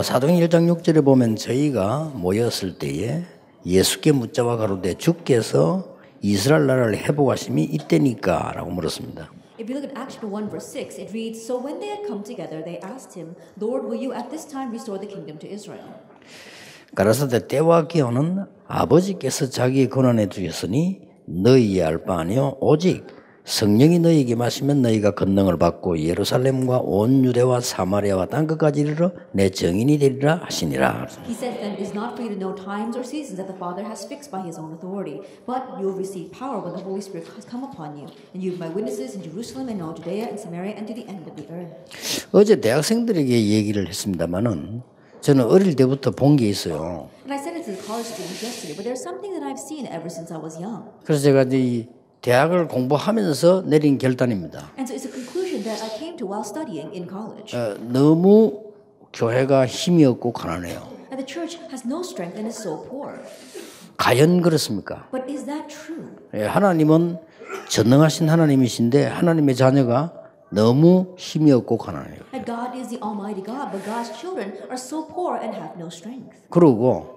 사도행 1장 6절에 보면 저희가 모였을 때에 예수께 묻자와 가로되 주께서 이스라엘 나라를 회복하심이 이때니까 라고 물었습니다. If you look at Acts 1 verse 6, it reads, So when they had come together, they asked him, Lord, will you at this time restore the kingdom to Israel? 가라사대 때와 기호는 아버지께서 자기의 권한에 주셨으니 너희의 알 바 아니요 오직 성령이 너희에게 마시면 너희가 권능을 받고 예루살렘과 온 유대와 사마리아와 땅 끝까지 이르러 내 증인이 되리라 하시니라. He said then, It is not for you to know times or seasons that the Father has fixed by his own authority, but you will receive power when the Holy Spirit has come upon you, and you will be my witnesses in Jerusalem and all Judea and Samaria and to the end of the earth. 어제 대학생들에게 얘기를 했습니다마는 저는 어릴 때부터 본 게 있어요. And I said it to the college students yesterday, but there's something that I've seen ever since I was young. 그래서 제가 이 대학을 공부하면서 내린 결단입니다. And so it's a conclusion that I came to while studying in college. 너무 교회가 힘이 없고 가난해요. And the church has no strength and is so poor. 과연 그렇습니까? But is that true? 하나님은 전능하신 하나님이신데 하나님의 자녀가 너무 힘이 없고 가난해요. And God is the Almighty God, but God's children are so poor and have no strength. 그러고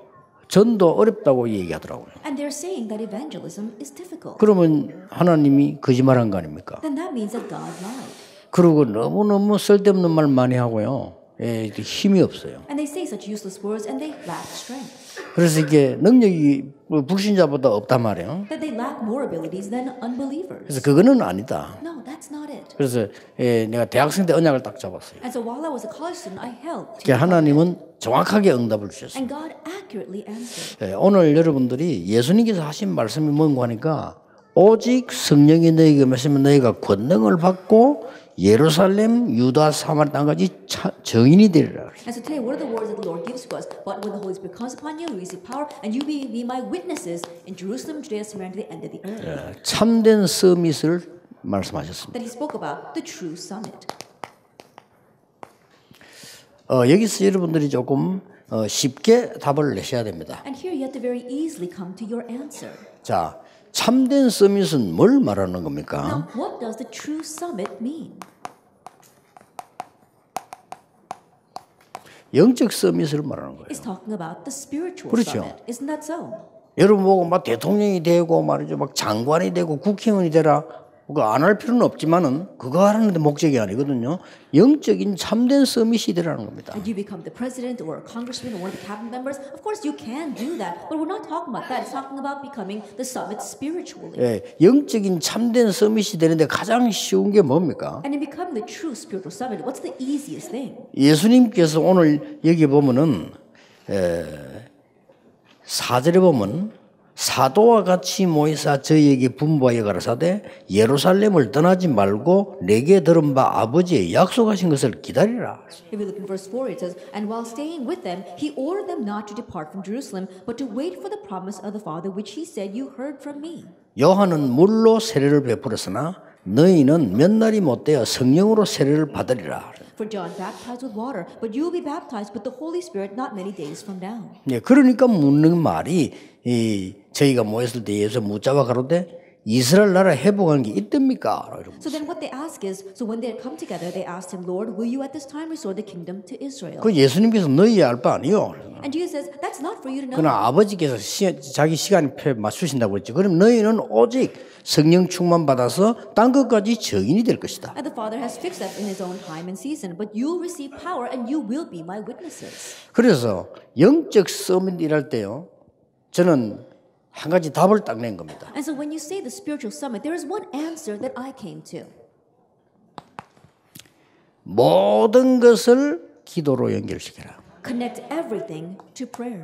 전도 어렵다고 얘기하더라고요. And they're saying that evangelism is difficult. 그러면 하나님이 거짓말한 거 아닙니까? Then that means that God lied. 그리고 너무너무 쓸데없는 말 많이 하고요. 힘이 없어요. And they say such useless words and they lack strength. 그래서 이게 능력이 불신자보다 없단 말이에요. That they lack more abilities than unbelievers. 그래서 그거는 아니다. No, that's not it. 그래서 내가 대학생 때 언약을 딱 잡았어요. And so while I was a college student, I held to 그러니까 하나님은 정확하게 응답을 주셨어요. and God accurately answered. 오늘 여러분들이 예수님께서 하신 말씀이 뭔가 하니까 오직 성령이 너희에게 마시면 너희가 권능을 받고 예루살렘, 유다, 사마리아 땅까지 증인이 되리라. And so today, what are the words that the Lord gives to us? But when the Holy Spirit comes upon you, you receive power, and you be my witnesses in Jerusalem, Judea, Samaria, and to the end of the earth. 참된 서밋을 말씀하셨습니다. That He spoke about the true summit. 여기서 여러분들이 조금 쉽게 답을 내셔야 됩니다. And here you have to very easily come to your answer. 자, 참된 서밋은 뭘 말하는 겁니까? Now, what does the true summit mean? 영적 서밋을 말하는 거예요. It's talking about the spiritual 그렇죠. summit. Isn't that so? 여러분 보고 막 대통령이 되고 말이죠, 막 장관이 되고 국회의원이 되라. 그거 안 할 필요는 없지만은 그거 하는 데 목적이 아니거든요. 영적인 참된 서밋이 되라는 겁니다. And you become the president or a congressman or one of the cabinet members. Of course, you can do that, but we're not talking about that. It's talking about becoming the summit spiritually. 영적인 참된 서밋이 되는데 가장 쉬운 게 뭡니까? And in becoming the true spiritual summit, what's the easiest thing? 예수님께서 오늘 여기 보면은 4절에 보면 사도와 같이 모이사 저희에게 분부하여 가라사대 예루살렘을 떠나지 말고 내게 들은 바 아버지의 약속하신 것을 기다리라. If we look in verse 4, it says, And while staying with them, he ordered them not to depart from Jerusalem, but to wait for the promise of the Father, which he said, You heard from me. 요한은 물로 세례를 베풀었으나 너희는 몇 날이 못되어 성령으로 세례를 받으리라. For John baptized with water, but you will be baptized with the Holy Spirit not many days from now. 그러니까 묻는 말이 저희가 모였을 때 예수 묻자와 가로되 이스라엘 나라 회복하는 게 있답니까? So then what they ask is, so when they had come together, they asked him, Lord, will you at this time restore the kingdom to Israel? 그 예수님께서 너희 알 바 아니요. And Jesus says, that's not for you to know. 그러나 아버지께서 자기 시간표 맞추신다고 했죠. 그럼 너희는 오직 성령 충만 받아서 땅 끝까지 증인이 될 것이다. And the Father has fixed that in His own time and season, but you'll receive power and you will be my witnesses. 그래서 영적 서밋 일할 때요. 저는 한 가지 답을 딱 낸 겁니다. And so when you say the spiritual summit, there is one answer that I came to. 모든 것을 기도로 연결시켜라. Connect everything to prayer.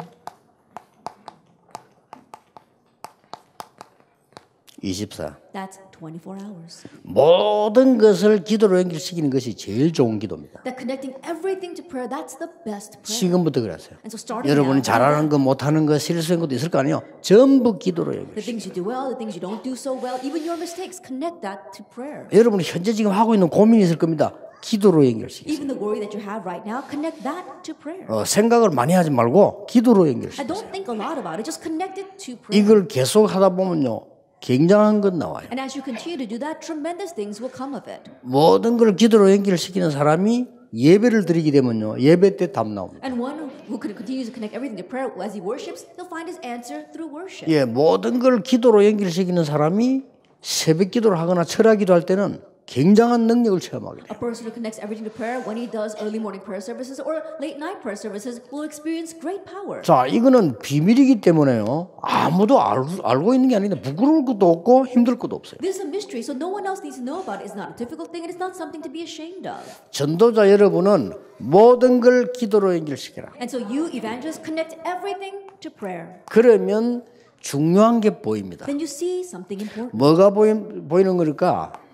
24. That's 24 hours. 모든 것을 기도로 연결시키는 것이 제일 좋은 기도입니다. That connecting everything to prayer, that's the best prayer. 지금부터 그랬어요. And so starting 여러분이 now, 잘하는 거 못하는 거 실수한 것도 있을 거 아니에요. 전부 기도로 the 연결시켜요. things you do well, the things you don't do so well, even your mistakes, connect that to prayer. 여러분이 현재 지금 하고 있는 고민이 있을 겁니다. 기도로 연결시키세요. Even the worry that you have right now, connect that to prayer. 생각을 많이 하지 말고 기도로 And 연결시키세요. don't think a lot about it, just connect it to prayer. 이걸 계속 하다 보면요. 굉장한 건 나와요. And as you continue to do that, tremendous things will come of it. 모든 걸 기도로 연결시키는 사람이 예배를 드리게 되면요. 예배 때 답 나옵니다. And one who continues to connect everything to prayer as he worships, he'll find his answer through worship. 예, 모든 걸 기도로 연결시키는 사람이 새벽 기도를 하거나 철야 기도할 때는 굉장한 능력을 체험하게 돼요. A person who connects everything to prayer when he does early morning prayer services or late night prayer services will experience great power. 자, 이거는 비밀이기 때문에요. 아무도 알고 있는 게 아닌데 부끄러울 것도 없고 힘들 것도 없어요. This is a mystery, so no one else needs to know about it. It's not a difficult thing and it's not something to be ashamed of. 전도자 여러분은 모든 걸 기도로 연결시켜라. And so you evangelists connect everything to prayer. 그러면 중요한 게 보입니다. Then you see something important. 뭐가 보이는 거니까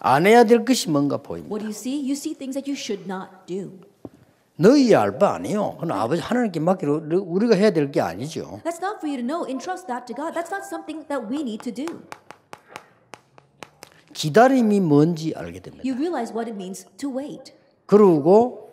안 해야 될 것이 뭔가 보입니다. What do you see? You see things that you should not do. 너희 알 바 아니요. 그건 아버지 하나님께 맡기로 우리가 해야 될 게 아니죠. That's not for you to know. Entrust that to God. That's not something that we need to do. 기다림이 뭔지 알게 됩니다. You realize what it means to wait. 그리고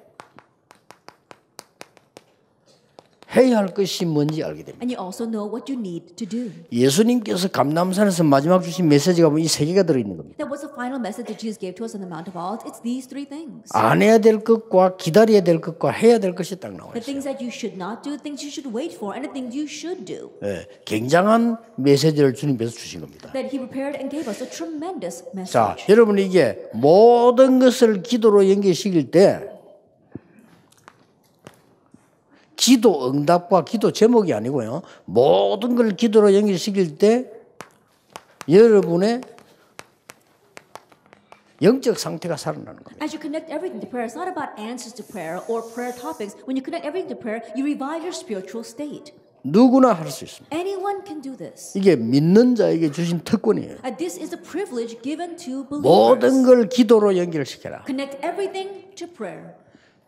해야 할 것이 뭔지 알게 됩니다. And you also know what you need to do. 예수님께서 감람산에서 마지막 주신 메시지가 이 세 개가 들어있는 겁니다. That was the final message that Jesus gave to us on the Mount of Olives. It's these three things. 안 해야 될 것과 기다려야 될 것과 해야 될 것이 딱 나와 The 있어요. things that you should not do, things you should wait for, and the things you should do. 예, 굉장한 메시지를 주님께서 주신 겁니다. That He prepared and gave us a tremendous 자, message. 여러분 이게 모든 것을 기도로 연결시킬 때 기도 응답과 기도 제목이 아니고요. 모든 걸 기도로 연결시킬 때 여러분의 영적 상태가 살아나는 겁니다. As you connect everything to prayer, it's not about answers to prayer or prayer topics. When you connect everything to prayer, you revive your spiritual state. 누구나 할 수 있습니다. Anyone can do this. 이게 믿는 자에게 주신 특권이에요. And this is a privilege given to 모든 believers. 걸 기도로 연결시켜라. Connect everything to prayer.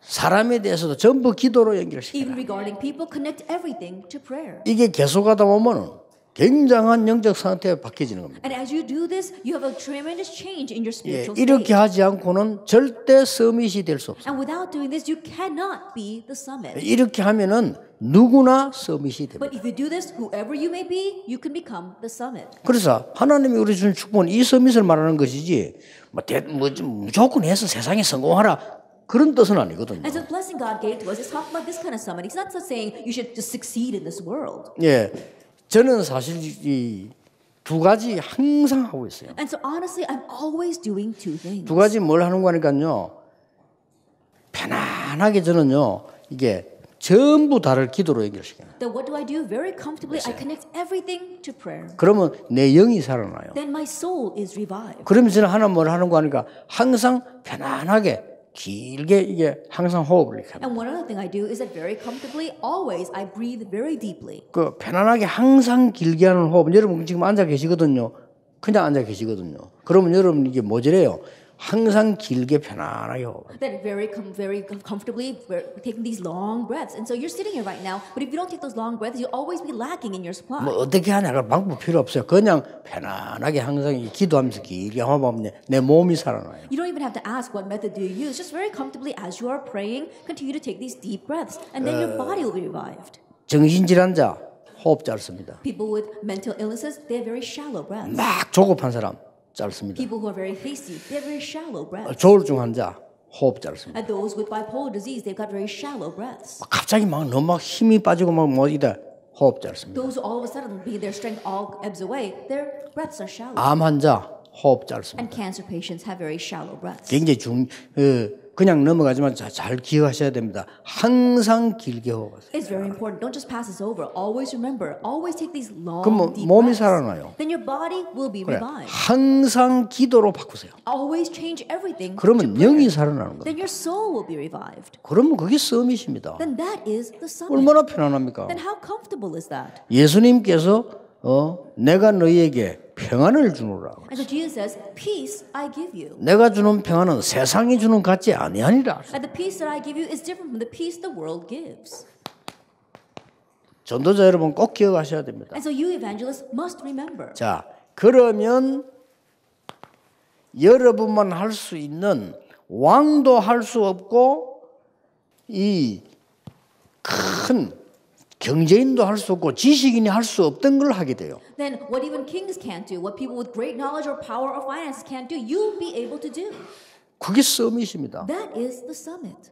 사람에 대해서도 전부 기도로 Even 연결시켜라. regarding people, connect everything to prayer. 이게 계속하다 보면 굉장한 영적 상태가 바뀌어지는 겁니다. And as you do this, you have a tremendous change in your 예, spiritual 이렇게 state. 하지 않고는 절대 서밋이 될 수 없어요. And without doing this, you cannot be the summit. 이렇게 하면은 누구나 서밋이 됩니다. But if you do this, whoever you may be, you can become the summit. 그래서 하나님이 우리 주신 축복은 이 서밋을 말하는 것이지 좀 무조건 해서 세상에 성공하라 그런 뜻은 아니거든요. And so the blessing God gave to us is talking about this kind of summit. He's not just saying you should just succeed in this world. 예, 저는 사실 이 두 가지 항상 하고 있어요. And so honestly, I'm always doing two things. 두 가지 뭘 하는 거니까요. 편안하게 저는요. 이게 전부 다를 기도로 연결시켜요. Then what do I do? Very comfortably, I connect everything to prayer. 그러면 내 영이 살아나요. Then my soul is revived. 그러면 저는 하나 뭘 하는 거 하니까 항상 편안하게 길게 이게 항상 호흡을 이렇게 합니다. And one other thing I do is that very comfortably, always I breathe very deeply. 그 편안하게 항상 길게 하는 호흡. 여러분 지금 앉아 계시거든요. 그냥 앉아 계시거든요. 그러면 여러분 이게 뭐지래요? 항상 길게 편안하게 호흡. Then very comfortably, we're taking these long breaths. And so you're sitting here right now, but if you don't take those long breaths, you'll always be lacking in your supply. 뭐 어떻게 하냐 그 방법 필요 없어요. 그냥 편안하게 항상 기도하면서 길게 호흡하면 내 몸이 살아나요. You don't even have to ask what method do you use. Just very comfortably as you are praying, continue to take these deep breaths. And then your body will be revived. 정신질환자 호흡 짧습니다. People with mental illnesses, they have very shallow breaths. 막 조급한 사람 짧습니다. People who are very hasty, they have very shallow breaths. 조울증 환자 호흡 짧습니다. And those with bipolar disease, they've got very shallow breaths. 갑자기 막 너무 막 힘이 빠지고 막 뭐이다 호흡 짧습니다. Those who all of a sudden, their strength all ebbs away, their breaths are shallow. 암 환자 호흡 짧습니다. And cancer patients have very shallow breaths. 굉장히 그냥 넘어가지만 잘 기억하셔야 됩니다. 항상 길게 호흡하세요. It's very important. Don't just pass this over. Always remember. Always take these long, 그럼 deep 몸이 breaths. 살아나요. Then your body will be 그래. revived. 항상 기도로 바꾸세요. Always change everything. 그러면 to prayer. 영이 살아나는 거예요. Then your soul will be revived. 그러면 그게 서밋입니다. Then that is the summit. 얼마나 편안합니까? Then how comfortable is that? 예수님께서 내가 너희에게 평안을 주노라. And so Jesus says, "Peace I give you." 내가 주는 평안은 세상이 주는 같지 아니하니라. And the peace that I give you is different from the peace the world gives. 전도자 여러분 꼭 기억하셔야 됩니다. And so you evangelists must remember. 자, 그러면 여러분만 할 수 있는 왕도 할 수 없고 이 큰 경제인도 할 수 없고 지식인이 할 수 없던 걸 하게 돼요. Then what even kings can't do, what people with great knowledge or power or finances can't do, you'll be able to do. 그게 서밋입니다. That is the summit.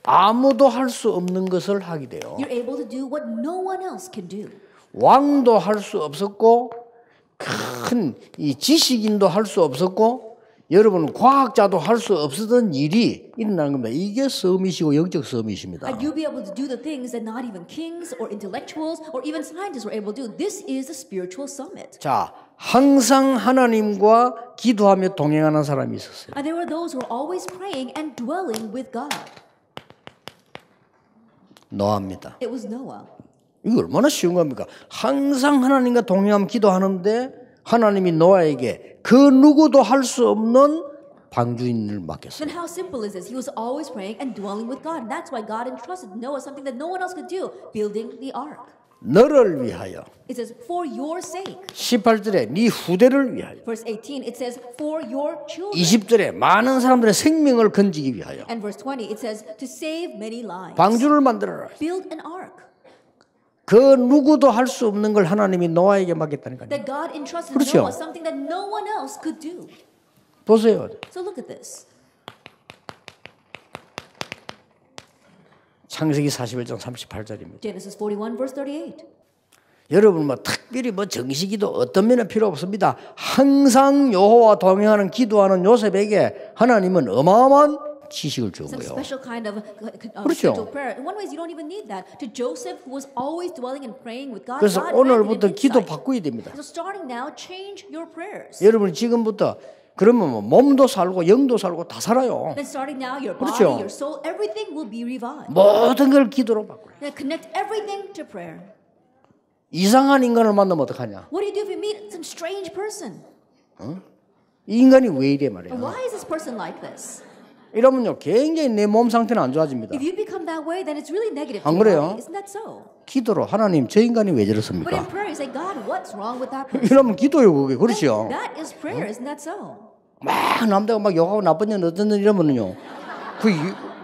아무도 할 수 없는 것을 하게 돼요. You're able to do what no one else can do. 왕도 할 수 없었고 큰 이 지식인도 할 수 없었고 여러분 과학자도 할 수 없었던 일이 일어나는 겁니다. 이게 서밋이고 영적 서밋입니다. And you'll be able to do the things that not even kings or intellectuals or even scientists were able to do. This is the spiritual summit. 자, 항상 하나님과 기도하며 동행하는 사람이 있었어요. And there were those who were always praying and dwelling with God. 노아입니다. It was Noah. 이거 얼마나 쉬운 겁니까? 항상 하나님과 동행하며 기도하는데 하나님이 노아에게 그 누구도 할 수 없는 방주인을 맡겼어요. Then how simple is this? He was always praying and dwelling with God. And that's why God entrusted Noah something that no one else could do, building the ark. 너를 위하여. It says, for your sake. 18절에 네 후대를 위하여. Verse 18, it says, for your children. 20절에 많은 사람들의 생명을 건지기 위하여. And verse 20, it says, to save many lives. 방주를 만들어라. Build an ark. 그 누구도 할 수 없는 걸 하나님이 노아에게 맡겼다니까요. That God entrusted 그렇죠. Noah something that no one else could do. 보세요. So look at this. 창세기 41장 38절입니다. Genesis 41 verse 38. 여러분 뭐 특별히 뭐 정식이도 어떤 면은 필요 없습니다. 항상 여호와 동행하는 기도하는 요셉에게 하나님은 어마어마한 지식을 준 Some 거예요. special kind of 그렇죠. spiritual prayer. In one way, you don't even need that. To Joseph, who was always dwelling and praying with God, 그래서 God 오늘부터 granted him 기도 insight. 바꾸어야 됩니다. So starting now, change your prayers. 여러분 지금부터 그러면 뭐 몸도 살고 영도 살고 다 살아요. Then starting now, your body, 그렇죠. your soul, everything will be revived. 모든 걸 기도로 바꾸라. Then connect everything to prayer. 이상한 인간을 만나면 어떡하냐? What do you do if you meet some strange person? 이 인간이 왜 이래 말이야? Why is this person like this? 이러면요 굉장히 내 몸 상태는 안 좋아집니다. If you become that way, then it's really negative to 안 your 그래요? body. Isn't that so? 기도로 하나님 저 인간이 왜 But in 저렇습니까? prayer, you say, God, what's wrong with that person? 이러면 기도요 그게 그렇죠? That is prayer, isn't that so? 막 남자가 막 욕하고 나쁜 년 어떤 년 이러면요 그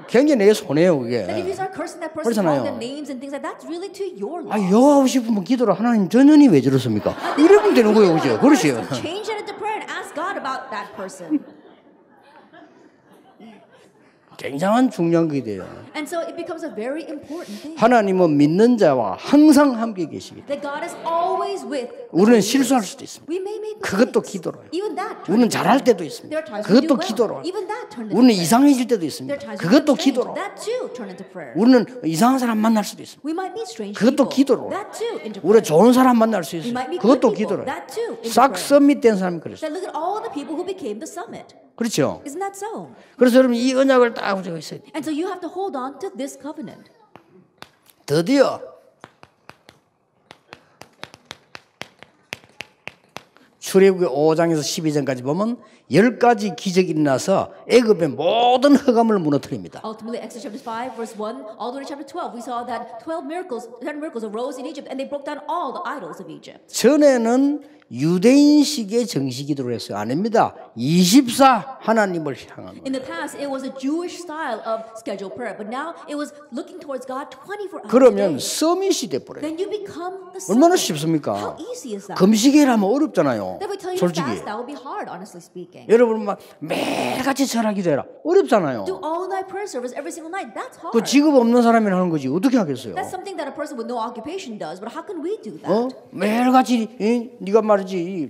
굉장히 내 손해요 그게. Then if you start cursing that person, 그렇잖아요. calling them names and things like that, that's really to your 아 loss. 욕하고 싶으면 기도로 하나님 저 년이 왜 저렇습니까? 이러면 되는 거예요 그죠? 그렇죠? Change it into prayer and ask God about that person. 굉장한 중요한 게 돼요. And so it becomes a very important thing. 하나님은 믿는 자와 항상 함께 계시기 때문에 That God is always with. 우리는 실수할 수도 있습니다. We may make 그것도 mistakes. 기도로요. Even that. 우리는 잘할 때도 있습니다. There are times we do 그것도 well. 기도로. Even that turned into 우리는 prayer. 이상해질 때도 There 있습니다. are times we 그것도 become strange. 기도로. That too turned into prayer. 우리는 이상한 사람 만날 수도 있습니다. We might meet strange 그것도 people. 기도로. That too into 우리 prayer. 좋은 사람 만날 수 We 있어요. might meet good 그것도 people. 기도로. That too into 싹 prayer. 썸밋된 사람이 그랬어요. Then look at all the people who became the summit. 그렇죠? Isn't that so? 그래서 여러분 이 언약을 딱 가지고 있어야 돼요. And so you have to hold on to this covenant. 드디어 출애굽기 5장에서 12장까지 보면 10가지 기적이 일어나서 애굽의 모든 흑암을 무너뜨립니다. Ultimately, Exodus chapter 5, verse 1, all the way to chapter 12, we saw that 10 miracles arose in Egypt and they broke down all the idols of Egypt. 전에는 유대인식의 정식기도를 했어요. 아닙니다. 24 하나님을 향한 In the past, it was a Jewish style of scheduled prayer, but now it was looking towards God 24 hours a 그러면 day. 서밋이 돼버려요. Then you become the 얼마나 summit. 쉽습니까? How easy is that? 금식이라면 어렵잖아요. Then we tell you to 솔직히. fast, that would be hard, honestly speaking. 여러분 막 매일같이 절하기도 해라. 어렵잖아요. Do all-night prayer service every single night. That's hard. 그 직업 없는 사람이 하는 거지. 어떻게 하겠어요? That's something that a person with no occupation does, but how can we do that? 매일같이 네가 말이지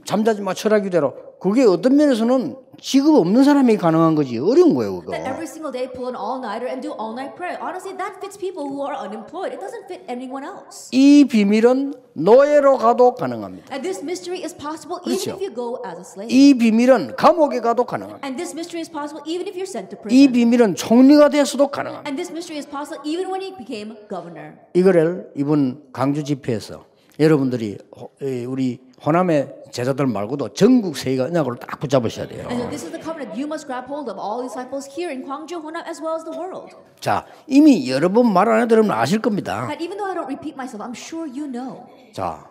잠자지 마 철학기도 해라. 그게 어떤 면에서는 직업 없는 사람이 가능한 거지. 어려운 거예요 그거. That every single day pull an all-nighter and do all-night prayer. Honestly, that fits people who are unemployed. It doesn't fit anyone else. 이 비밀은 노예로 가도 가능합니다. And this mystery is possible 그렇죠. even if you go as a slave. 이 비밀은 감옥에 가도 가능합니다. And this mystery is possible even if you're sent to 이 prison. 비밀은 총리가 돼서도 가능합니다. And this mystery is possible even when he became governor. 이거를 이번 광주 집회에서 여러분들이 우리 호남의 제자들 말고도 전국 세계가 언약으로 딱 붙잡으셔야 돼요. And so this is the covenant you must grab hold of, all disciples here in Gwangju, Honam, as well as the world. 자, 이미 여러 번 말 안 해도 여러분 아실 겁니다. And even though I don't repeat myself, I'm sure you know. 자,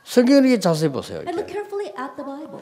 성경을 이렇게 자세히 보세요. And look carefully at the Bible.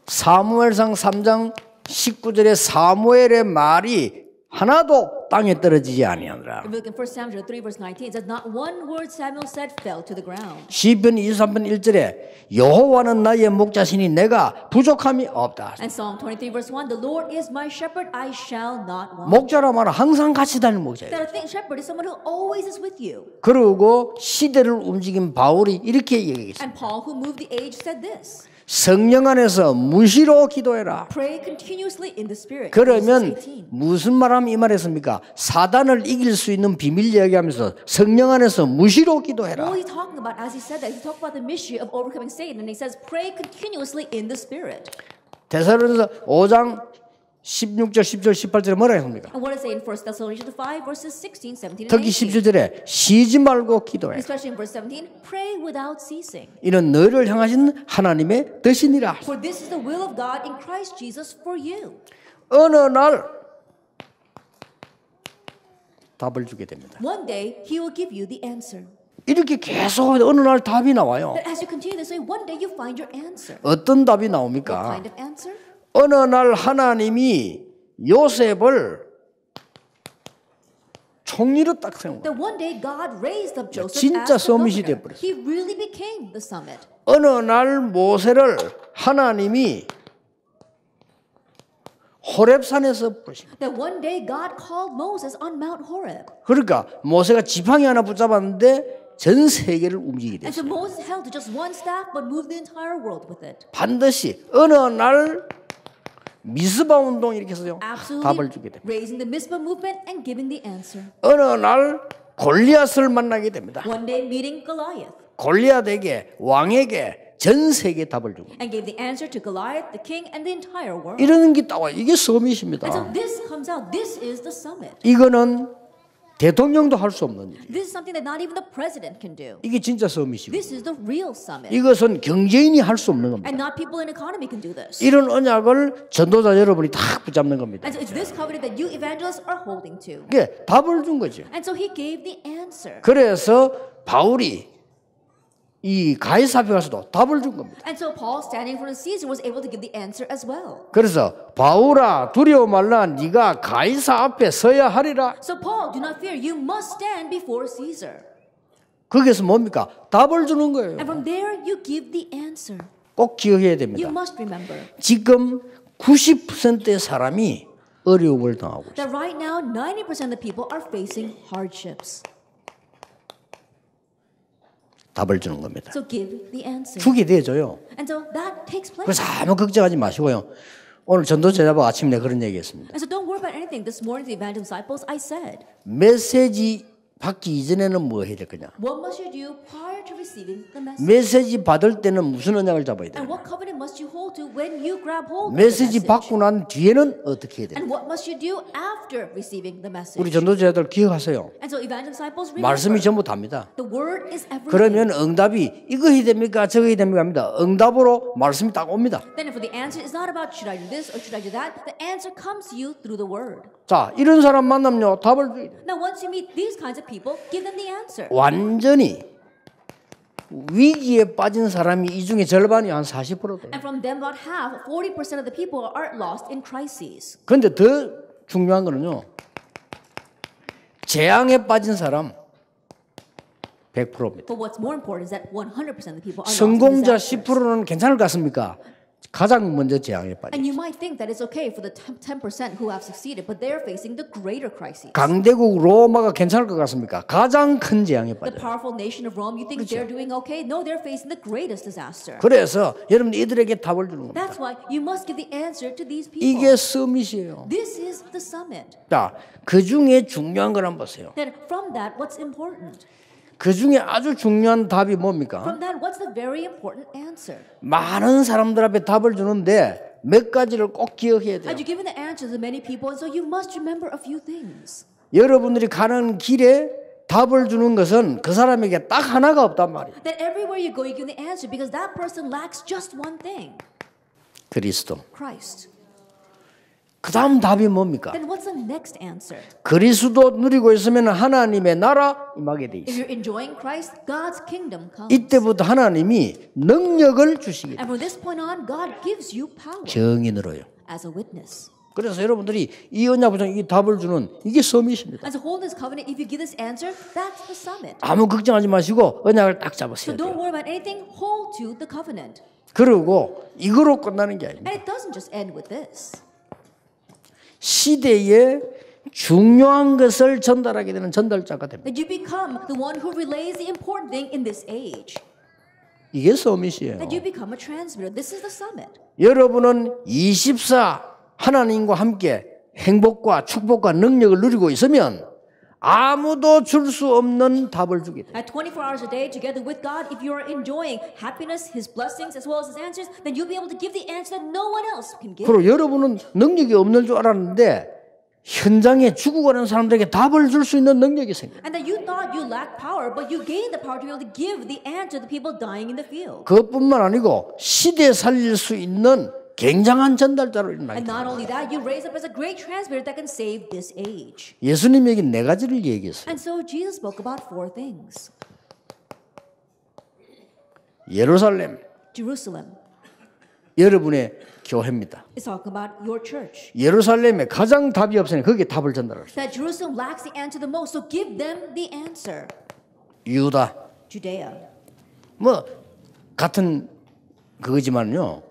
사무엘상 3장 19절에 사무엘의 말이 하나도 땅에 떨어지지 아니하더라. If we look in 1 Samuel 3 verse 19, it says, not one word Samuel said fell to the ground. 시편 23편 1절에 여호와는 나의 목자시니 내가 부족함이 없다. And Psalm 23 verse 1, the Lord is my shepherd, I shall not want. 목자라 말은 항상 같이 다니는 목자예요. That a thing shepherd is someone who always is with you. 그리고 시대를 움직인 바울이 이렇게 얘기했어요. And Paul, who moved the age, said this. 성령 안에서 무시로 기도해라. Pray continuously in the Spirit. 그러면 Verse 18. 무슨 말하면 이 말했습니까? 사단을 이길 수 있는 비밀 이야기하면서 성령 안에서 무시로 기도해라. All he's talking about, as he said that, he talked about the mystery of overcoming Satan, and he says, pray continuously in the Spirit. 데살로니가서 5장 16절, 10절, 18절에 뭐라 했습니까? And what does it say in 1 Thessalonians 5 verses 16, 17, and 특히 18? 17절에 쉬지 말고 기도해. Especially in verse 17, pray without ceasing. 이는 너희를 향하신 하나님의 뜻이니라. For this is the will of God in Christ Jesus for you. 어느 날 답을 주게 됩니다. One day, he will give you the answer. 이렇게 계속 어느 날 답이 나와요. But as you continue this way, one day you find your answer. 어떤 답이 What 나옵니까? kind of answer? 어느 날 하나님이 요셉을 총리로 딱 세운 거예요. That one day God raised up Joseph 진짜 as the 서밋이 governor. 돼버렸어요. He really became the summit. 어느 날 모세를 하나님이 호렙산에서 부르신 거예요. That one day God called Moses on Mount Horeb. 그러니까 모세가 지팡이 하나 붙잡았는데 전 세계를 움직이게 And so 됐어요. Moses held to just one staff but moved the entire world with it. 반드시 어느 날 미스바 운동 이렇게 해서요. 답을 주게 Absolutely 됩니다. raising the Mizpah movement and giving the answer. 어느 날 골리앗을 만나게 됩니다. One day meeting Goliath 골리앗에게 왕에게 전 세계 답을 주고 and gave the answer to Goliath, the king, and the entire world. 이러는 게 나와요. 이게 And so 서밋입니다. this comes out. This is the summit. 이거는 대통령도 할 수 없는 일이에요. This is something that not even the president can do. 이게 진짜 서밋이고 This is the real summit. 이것은 경제인이 할 수 없는 겁니다. And not people in economy can do this. 이런 언약을 전도자 여러분이 다 붙잡는 겁니다. And so it's this covenant that you evangelists are holding to. 이게 답을 준 거죠. And so he gave the answer. 그래서 바울이 이 가이사 앞에 가서도 답을 준 겁니다. And so Paul, standing in front of Caesar, was able to give the answer as well. 그래서 바울아 두려워 말라 네가 가이사 앞에 서야 하리라. So Paul, do not fear. You must stand before Caesar. 거기서 뭡니까? 답을 주는 거예요. And from there, you give the answer. 꼭 기억해야 You 됩니다. must remember 지금 90%의 사람이 어려움을 당하고 있어요. that right now, 90% of the people are facing hardships. 답을 주는 겁니다. So give the answer. 주게 돼줘요. And so that takes place. 그래서 아무 걱정하지 마시고요. 오늘 전도 제자부 아침에 그런 얘기했습니다. And so don't worry about anything. This morning, the evangel disciples, I said, 메시지 받기 이전에는 뭐 해야 될 거냐? what must you do prior to receiving the message? 메시지 받을 때는 무슨 언약을 잡아야 And 되냐? what covenant must you hold to when you grab hold of the 메시지 message? 받고 난 뒤에는 어떻게 해야 되냐? And what must you do after receiving the message? 우리 전도 제자들 기억하세요. And so evangel disciples, 말씀이 remember, 전부 답니다. the word is everything. 그러면 응답이 이거 해야 됩니까? 저거 해야 됩니까? 합니다. 응답으로 말씀이 딱 옵니다. Then if the answer is not about should I do this or should I do that, the answer comes to you through the word. 자, 이런 사람 만나면요. 답을 줘야 돼요. Now once you meet these kinds of people, give them the answer. 완전히 위기에 빠진 사람이 이 중에 절반이 한 40% 돼요. And from them, about half, 40% of the people are lost in crises. 그런데 더 중요한 거는요. 재앙에 빠진 사람 100%입니다. But what's more important is that 100% of the people are lost in 성공자 disasters. 10%는 괜찮을 것 같습니까? 가장 먼저 재앙에 빠져. And you might think that it's okay for the 10% who have succeeded, but they're facing the greater crises. 강대국 로마가 괜찮을 것 같습니까? 가장 큰 재앙에 The 빠져. powerful nation of Rome, you think they're doing okay? No, they're facing the greatest disaster. 그래서 여러분 이들에게 답을 주는 겁니다. That's why you must give the answer to these people. 이게 서밋이에요. This is the summit. 자, 그 중에 중요한 걸 한번 보세요. Then from that, what's important? 그 중에 아주 중요한 답이 뭡니까? From that, what's the very important answer? 많은 사람들 앞에 답을 주는데 몇 가지를 꼭 기억해야 돼요. And you're giving the answer to many people, and so you must remember a few things. 여러분들이 가는 길에 답을 주는 것은 그 사람에게 딱 하나가 없단 말이에요. That everywhere you go, you give the answer because that person lacks just one thing: 그리스도. Christ. 그 다음 답이 뭡니까? Then what's the next answer? 그리스도 누리고 있으면 하나님의 나라 임하게 돼 If 있어요. you're enjoying Christ, God's kingdom comes. 이때부터 하나님이 능력을 주시게 돼요. And from this point on, God gives you power. 정인으로요. as a witness. 그래서 여러분들이 이 언약 보장 이 답을 주는 이게 서밋입니다. As a wholeness covenant, if you give this answer, that's the summit. 아무 걱정하지 마시고 언약을 딱 So 잡으셔야 don't 돼요. worry about anything. Hold to the covenant. 그리고 이거로 끝나는 게 아닙니다. And it doesn't just end with this. 시대에 중요한 것을 전달하게 되는 전달자가 됩니다. That you become the one who relays the important thing in this age. 이게 서밋이에요. That you become a transmitter. This is the summit. 여러분은 24 하나님과 함께 행복과 축복과 능력을 누리고 있으면 아무도 줄 수 없는 답을 주게 돼요. At 24 hours a day together with God, if you are enjoying happiness, His blessings, as well as His answers, then you'll be able to give the answer that no one else can give. 그리고 여러분은 능력이 없는 줄 알았는데 현장에 죽어가는 사람들에게 답을 줄 수 있는 능력이 생겨요. And that you thought you lacked power, but you gained the power to be able to give the answer to the people dying in the field. 그것뿐만 아니고 시대 살릴 수 있는 굉장한 전달자로 일어나게 And not 돼요. only that, you raise up as a great transmitter that can save this age. 예수님에게 네 가지를 얘기했어요. And so Jesus spoke about 4 things. 예루살렘, Jerusalem 여러분의 교회입니다. is talking about your church. 예루살렘에 가장 답이 없으니 거기에 답을 전달하세요. That Jerusalem lacks the answer the most, so give them the answer. 유다, Judea. 뭐 같은 그거지만요.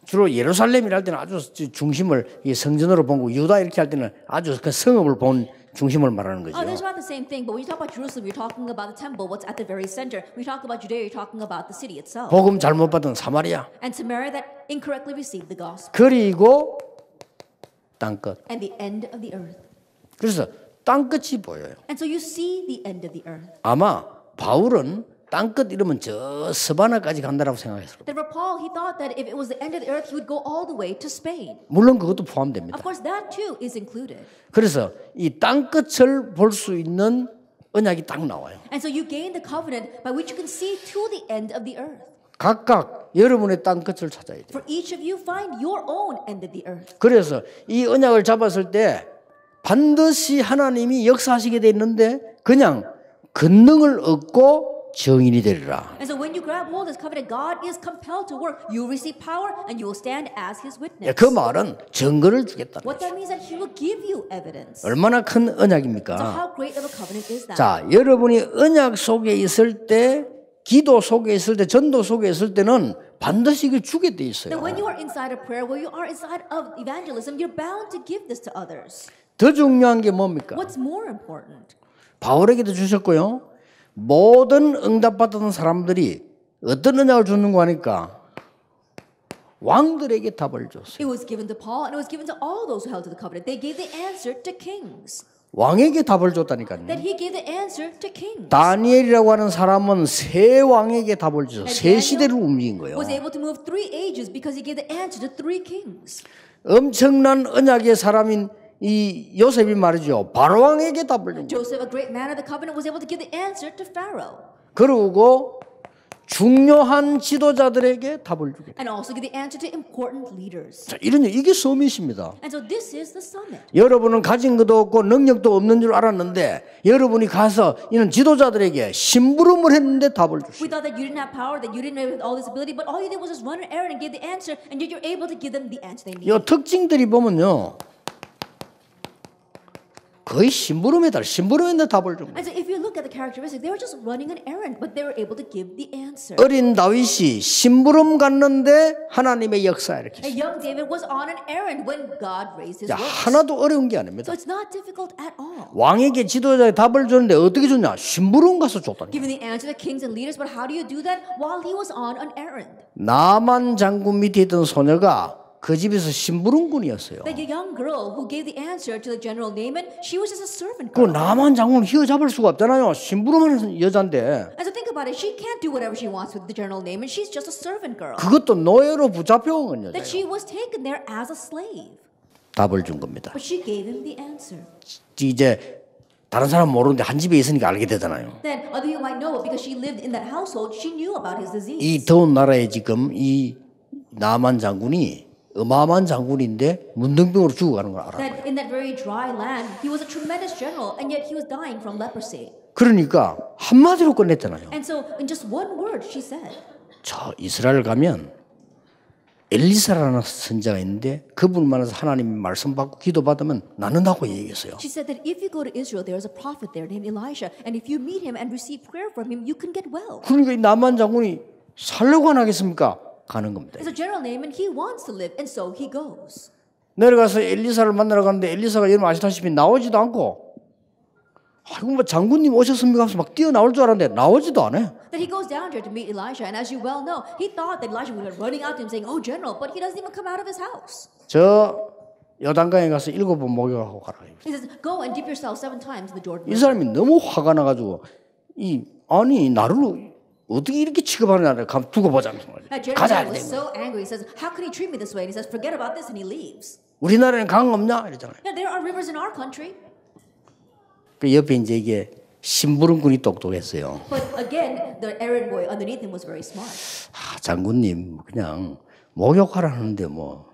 주로 예루살렘이라 할 때는 아주 중심을 이 성전으로 본 거고 유다 이렇게 할 때는 아주 그 성읍을 본 중심을 말하는 거죠. Oh, that's about the same thing. But when you talk about Jerusalem, you're talking about the temple, what's at the very center. When you talk about Judea, you're talking about the city itself. 복음 잘못 받은 사마리아. And Samaria that incorrectly received the gospel. 그리고 땅끝. And the end of the earth. 그래서 땅끝이 보여요. And so you see the end of the earth. 아마 바울은 땅끝 이러면 저 스바나까지 간다라고 생각했어요. That for Paul, he thought that if it was the end of the earth, he would go all the way to Spain. 물론 그것도 포함됩니다. Of course, that too is included. 그래서 이 땅끝을 볼 수 있는 언약이 딱 나와요. And so you gain the covenant by which you can see to the end of the earth. 각각 여러분의 땅끝을 찾아야 돼요. For each of you, find your own end of the earth. 그래서 이 언약을 잡았을 때 반드시 하나님이 역사하시게 돼 있는데 그냥 권능을 얻고 정인이 되리라. And so when you grab hold of this covenant, God is compelled to work. You will receive power and you will stand as His witness. 그 말은 증거를 주겠다는 What 거죠. that means is that He will give you evidence. 얼마나 큰 So 언약입니까? how great of a covenant is that? 자, 여러분이 언약 속에 있을 때, 기도 속에 있을 때, 전도 속에 있을 때는 반드시 이걸 주게 돼 있어요. That when you are inside of prayer, when you are inside of evangelism, you're bound to give this to others. 더 중요한 게 뭡니까? What's more important? 바울에게도 주셨고요. 모든 응답받던 사람들이 어떤 언약을 주는 거 하니까 왕들에게 답을 줬어요. It was given to Paul and it was given to all those who held to the covenant. They gave the answer to kings. 왕에게 답을 줬다니까요. That he gave the answer to kings. 다니엘이라고 하는 사람은 세 왕에게 답을 주서 세 시대를 움직인 거예요. Was able to move 3 ages because he gave the answer to 3 kings. 엄청난 언약의 사람인 이 요셉이 말이죠. 바로 왕에게 답을 준 거예요. Joseph, a great man of the covenant, was able to give the answer to Pharaoh. 그리고 중요한 지도자들에게 답을 주게. And also give the answer to important leaders. 자, 이게 서밋입니다. And so this is the summit. 여러분은 가진 것도 없고 능력도 없는 줄 알았는데 여러분이 가서 이런 지도자들에게 심부름을 했는데 답을 We 주시고 thought that you didn't have power, that you didn't have all this ability, but all you did was just run an errand and give the answer, and yet you're able to give them the answer they need. 이 특징들이 보면요 거의 심부름에다 답을 줍니다. And so if you look at the characteristics, they were just running an errand, but they were able to give the answer. 어린 다윗이 심부름 갔는데 하나님의 역사 이렇게 And young David was on an errand when God raised his 야, voice. 하나도 어려운 게 아닙니다. So it's not difficult at all. 왕에게 지도자에 답을 줬는데 어떻게 줬냐? 심부름 가서 줬다니. Giving the answer to kings and leaders, but how do you do that? While he was on an errand. 나만 장군 밑에 있던 소녀가 그 집에서 심부름꾼이었어요. Like a young girl who gave the answer to the general Naaman, she was just a servant 그 girl. 나만 장군을 휘어잡을 수가 없잖아요. 심부름하는 여잔데. And so think about it, she can't do whatever she wants with the general Naaman. She's just a servant girl. 그것도 노예로 붙잡혀온 That 여자예요. she was taken there as a slave. 답을 준 겁니다. But she gave him the answer. 이제 다른 사람 모르는데 한 집에 있으니까 알게 되잖아요. Then other people might know it because she lived in that household. She knew about his disease. 이 더운 나라에 지금 이 나만 장군이 어마어마한 장군인데 문둥병으로 죽어가는 걸 알아요. That in that very dry land, he was a tremendous general, and yet he was dying from leprosy. 그러니까 한마디로 끝냈잖아요. And so, in just one word, she said, 저 이스라엘 가면 엘리사라는 선자가 있는데 그분을 만나서 하나님 말씀 받고 기도 받으면 낫는다고 얘기했어요. She said that if you go to Israel, there is a prophet there named Elisha, and if you meet him and receive prayer from him, you can get well. 그러니까 이 나만 장군이 살려고 안 하겠습니까? 가는 겁니다. As a general Naaman, he wants to live, and so he goes. 내려가서 엘리사를 만나러 가는데 엘리사가 여러분 아시다시피 나오지도 않고 아이고 뭐 장군님 오셨습니까? 하면서 막 뛰어나올 줄 알았는데 나오지도 않아요. That he goes down there to meet Elijah, and as you well know, he thought that Elijah would be running out to him saying, "Oh, general," but he doesn't even come out of his house. 저 요단강에 가서 7번 목욕하고 가라. He says, "Go and dip yourself 7 times in the Jordan 이 River." 사람이 너무 화가 나가지고 아니 나를 어떻게 이렇게 취급하느냐를 두고 보자. That 가자. general was so angry. He says, "How can he treat me this way?" And he says, "Forget about this," and he leaves. 우리나라에는 강 없냐? 이러잖아요. Yeah, there are rivers in our country. 그 옆에 이제 이게 심부름꾼이 똑똑했어요. But again, the errand boy underneath him was very smart. 아, 장군님 그냥 목욕하라 하는데 뭐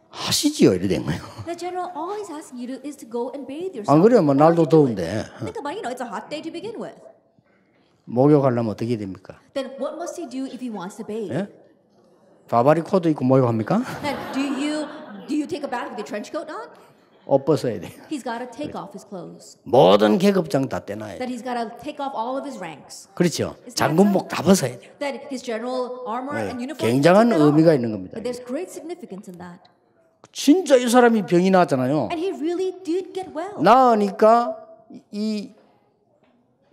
하시지요 이래 된 거예요. The general, all he's asking you to is to go and bathe yourself. 안 그래요? 뭐 Why 날도 don't you do it? 더운데 Think about it. You know, it's a hot day to begin with. 목욕하려면 어떻게 됩니까? Then what must he do if he wants to bathe? 예? 바바리 코트 입고 목욕합니까? Then do you take a bath with your trench coat on? 옷 벗어야 돼요. He's got to take off his clothes. 모든 계급장 다 떼놔야 돼요. That he's got to take off all of his ranks. 그렇죠. 장군복 다 벗어야 돼요. That his general armor and uniform. 굉장한 의미가 있는 겁니다. But there's great significance in that. 진짜 이 사람이 병이 나았잖아요. And he really did get well. 나으니까 이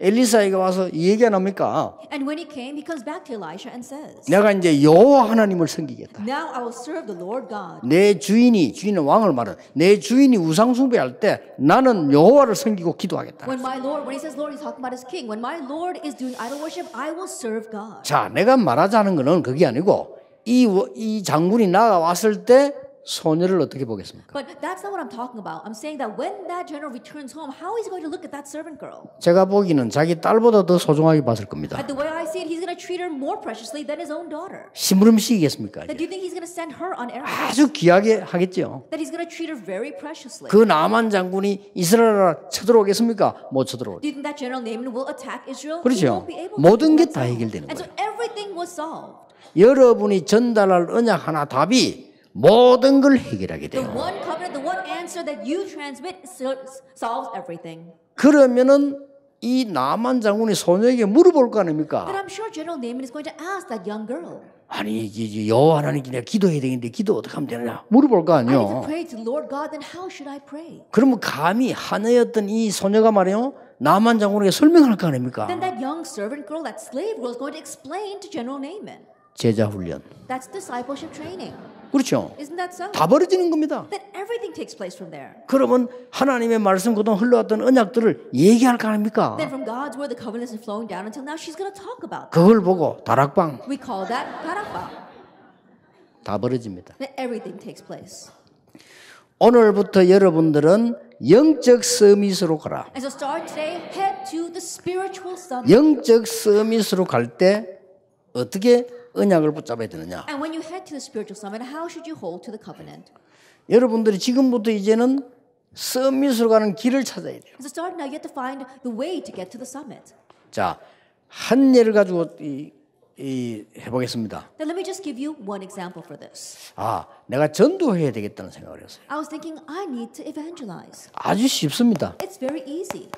엘리사가 와서 이 얘기 안 합니까? And when he came, he comes back to Elisha and says, 내가 이제 여호와 하나님을 섬기겠다. "Now I will serve the Lord God." 내 주인은 왕을 말해. 내 주인이 우상 숭배할 때 나는 여호와를 섬기고 기도하겠다. When he says Lord, he's talking about his king. When my Lord is doing idol worship, I will serve God. 자, 내가 말하자는 거는 그게 아니고 이 장군이 나가왔을 때 소녀를 어떻게 보겠습니까? But that's not what I'm talking about. I'm saying that when that general returns home, how is he going to look at that servant girl? 제가 보기에는 자기 딸보다 더 소중하게 봤을 겁니다. But the way I see it, he's going to treat her more preciously than his own daughter. 심부름시키겠습니까? That do you think he's going to send her on errands? 아주 귀하게 하겠죠. That he's going to treat her very preciously? 그 나만 장군이 이스라엘을 쳐들어오겠습니까? 못 쳐들어오죠. Do you think that general Naaman will attack Israel? He 그렇죠. won't be able to. 모든 게 다 해결되는 And so 거예요. everything was solved. 여러분이 전달할 언약 하나 답이 모든 걸 해결하게 The 돼요. one covenant, the one answer that you transmit solves everything. 그러면은 이 나만 장군이 소녀에게 물어볼 거 아닙니까? But I'm sure General Naaman is going to ask that young girl. 아니 여호와 하나님께 내가 기도해야 되는데 기도 어떻게 하면 되느냐 물어볼 거 I need to 아니요. pray to the Lord God, then how should I pray? 그러면 감히 하나였던 이 소녀가 말이요 나만 장군에게 설명할 거 아닙니까? Then that young servant girl, that slave girl, is going to explain to General Naaman. 제자 훈련. That's discipleship training. 그렇죠. Isn't that so? 다 버려지는 겁니다. Then everything takes place from there. 그러면 하나님의 말씀 그동안 흘러왔던 언약들을 얘기할 거 아닙니까? Then from God's word, the covenant is flowing down until now. She's going to talk about that. 그걸 보고 다락방 We call that parakba. 다 버려집니다. Then everything takes place. 오늘부터 여러분들은 영적 서밋으로 가라. And so start today, head to the spiritual summit. 영적 서밋으로 갈 때 어떻게 언약을 붙잡아야 되느냐? And when you head to the spiritual summit, how should you hold to the covenant? 여러분들이 지금부터 이제는 서밋으로 가는 길을 찾아야 돼요. So start now, you have to find the way to get to the summit. 자, 한 예를 가지고 해보겠습니다. Then let me just give you one example for this. 아, 내가 전도해야 되겠다는 생각을 했어요. I was thinking, I need to evangelize. 아주 쉽습니다. It's very easy.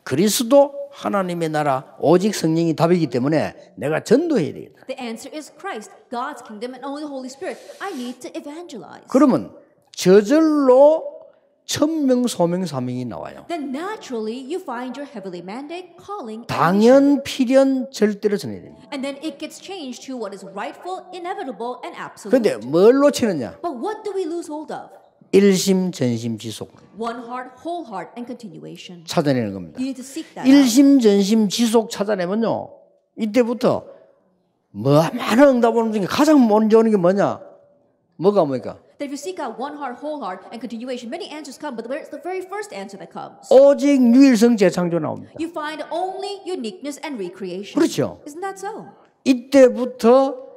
그리스도 하나님의 나라 오직 성령이 답이기 때문에 내가 전도해야 되겠다. The answer is Christ, God's kingdom, and only the Holy Spirit. I need to evangelize. 그러면 저절로 천명, 소명, 사명이 나와요. Then naturally you find your heavenly mandate, calling, and mission. 당연, 필연, 절대로 전해야 됩니다. And then it gets changed to what is rightful, inevitable, and absolute. 그런데 뭘 놓치느냐? But what do we lose hold of? 일심, 전심, 지속 One heart, whole heart, and continuation. 찾아내는 겁니다. You need to seek that out. 일심, 전심, 지속 찾아내면요. 이때부터 많은 응답 오는 중에 가장 먼저 오는 게 뭐냐? 뭐가 뭡니까? That if you seek out one heart, whole heart, and continuation, many answers come, but where's the very first answer that comes? 오직 유일성 재창조 나옵니다. You find only uniqueness and recreation. 그렇죠. Isn't that so? 이때부터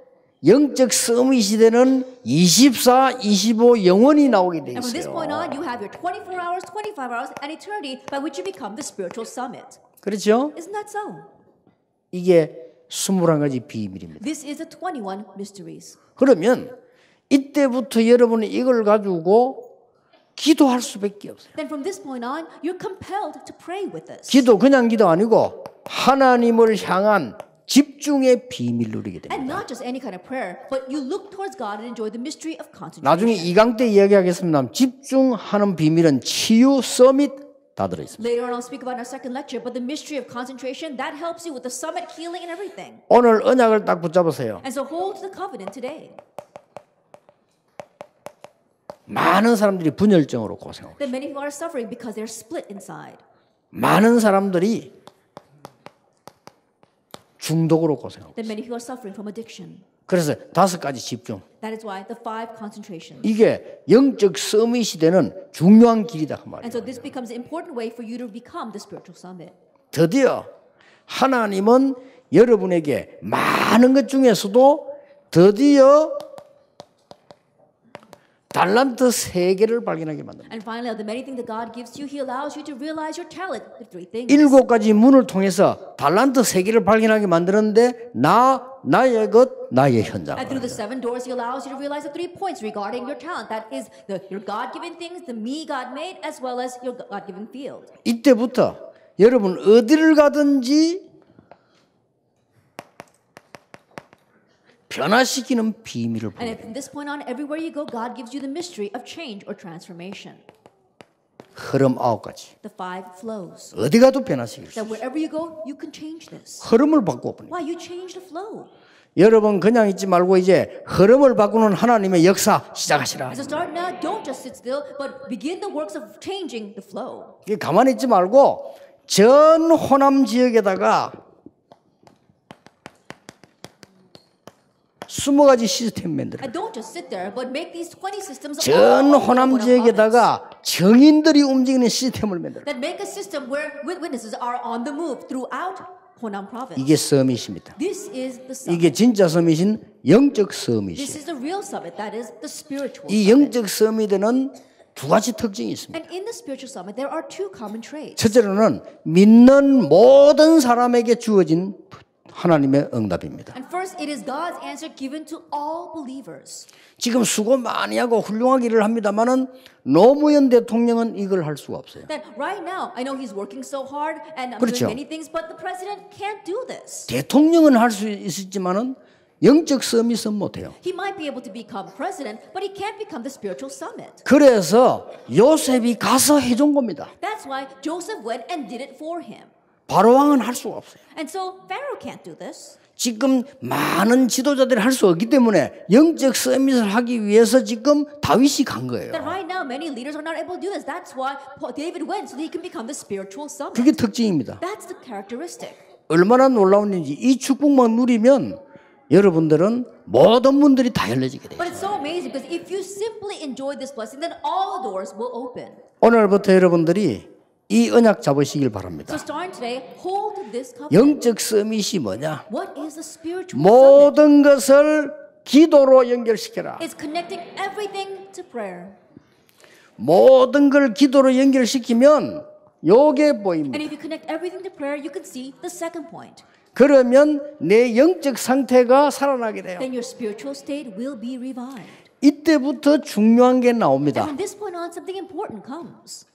영적 서밋 시대는 24, 25 영원히 나오게 돼 And from this 있어요. point on, you have your 24 hours, 25 hours, and eternity by which you become the spiritual summit. 그렇죠? Isn't that so? 이게 21가지 비밀입니다. This is the 21 mysteries. 그러면 이때부터 여러분이 이걸 가지고 기도할 수밖에 없어요. Then from this point on, you're compelled to pray with this. 기도 그냥 기도 아니고 하나님을 향한 집중의 비밀 누리게 됩니다. And not just any kind of prayer, but you look towards God and enjoy the mystery of 나중에 concentration. 2강 때 이야기하겠습니다. 집중하는 비밀은 치유 서밋 다 들어 있습니다. Later on, I'll speak about in our second lecture, but the mystery of concentration, that helps you with the summit healing and everything. 오늘 언약을 딱 붙잡으세요. And so hold to the covenant today. 많은 사람들이 분열증으로 고생하고 That many people are suffering because they're split inside. 많은 사람들이 중독으로 고생하고 That many people are suffering from addiction. 그래서 5가지 집중. That is why the 5 concentrations. 이게 영적 서밋이 되는 중요한 길이다 그 말이에요. And so this becomes an important way for you to become the spiritual summit. 드디어 하나님은 여러분에게 많은 것 중에서도 드디어 달란트 3개를 발견하게 만듭니다. And finally, of the many things that God gives you, He allows you to realize your talent. The 3 things. 7가지 문을 통해서 달란트 3개를 발견하게 만드는데 나의 것, 나의 현장. And through the 7 doors, He allows you to realize the 3 points regarding your talent. That is your God-given things, the me God made, as well as your God-given field. 이때부터 여러분 어디를 가든지 변화시키는 비밀을 And 보여요. from this point on, everywhere you go, God gives you the mystery of change or transformation. 흐름 9가지. The 5 flows. 어디 가도 변화시킬 수 That 있어요. wherever you go, you can change this. 흐름을 바꿔버려요. Why? You change the flow. 여러분 그냥 있지 말고 이제 흐름을 바꾸는 하나님의 역사 시작하시라. And so start now, don't just sit still, but begin the works of changing the flow. 이게 가만히 있지 말고 전 호남 지역에다가 20가지 시스템 만들어요. And don't just sit there, but make these 20 systems 전 all over 호남 Honam province. 지역에다가 정인들이 움직이는 시스템을 만들어요. That make a system where witnesses are on the move throughout Honam province. 이게 서밋입니다. This is the summit. 이게 진짜 서밋인 영적 This 서밋이에요. is the real summit. That is the spiritual 이 summit. 영적 서밋에는 2가지 특징이 있습니다. And in the spiritual summit, there are 2 common traits. 첫째로는 믿는 모든 사람에게 주어진 하나님의 응답입니다. And first, it is God's answer given to all believers. 지금 수고 많이 하고 훌륭하게 일을 합니다만은 노무현 대통령은 이걸 할 수가 없어요. That right now, I know he's working so hard and I'm 그렇죠. doing many things, but the president can't do this. 대통령은 할 수 있지만은 영적 서밋은 못해요. He might be able to become president, but he can't become the spiritual summit. 그래서 요셉이 가서 해준 겁니다. That's why Joseph went and did it for him. 바로 왕은 할 수가 없어요. And so Pharaoh can't do this. 지금 많은 지도자들이 할 수 없기 때문에 영적 서밋을 하기 위해서 지금 다윗이 간 거예요. That right now many leaders are not able to do this. That's why David went so that he can become the spiritual summit. 그게 특징입니다. That's the characteristic. 얼마나 놀라운 일인지 이 축복만 누리면 여러분들은 모든 문들이 다 열려지게 돼요. But it's so amazing because if you simply enjoy this blessing, then all doors will open. 오늘부터 여러분들이 이 언약 잡으시길 바랍니다. So starting today, hold this covenant. 영적 서밋이 뭐냐? What is the spiritual summit? 모든 것을 기도로 연결시켜라. It's connecting everything to prayer. 모든 걸 기도로 연결시키면 요게 And 보입니다. if you connect everything to prayer, you can see the second point. 그러면 내 영적 상태가 살아나게 돼요. Then your spiritual state will be revived. 이때부터 중요한 게 And 나옵니다. from this point on, something important comes.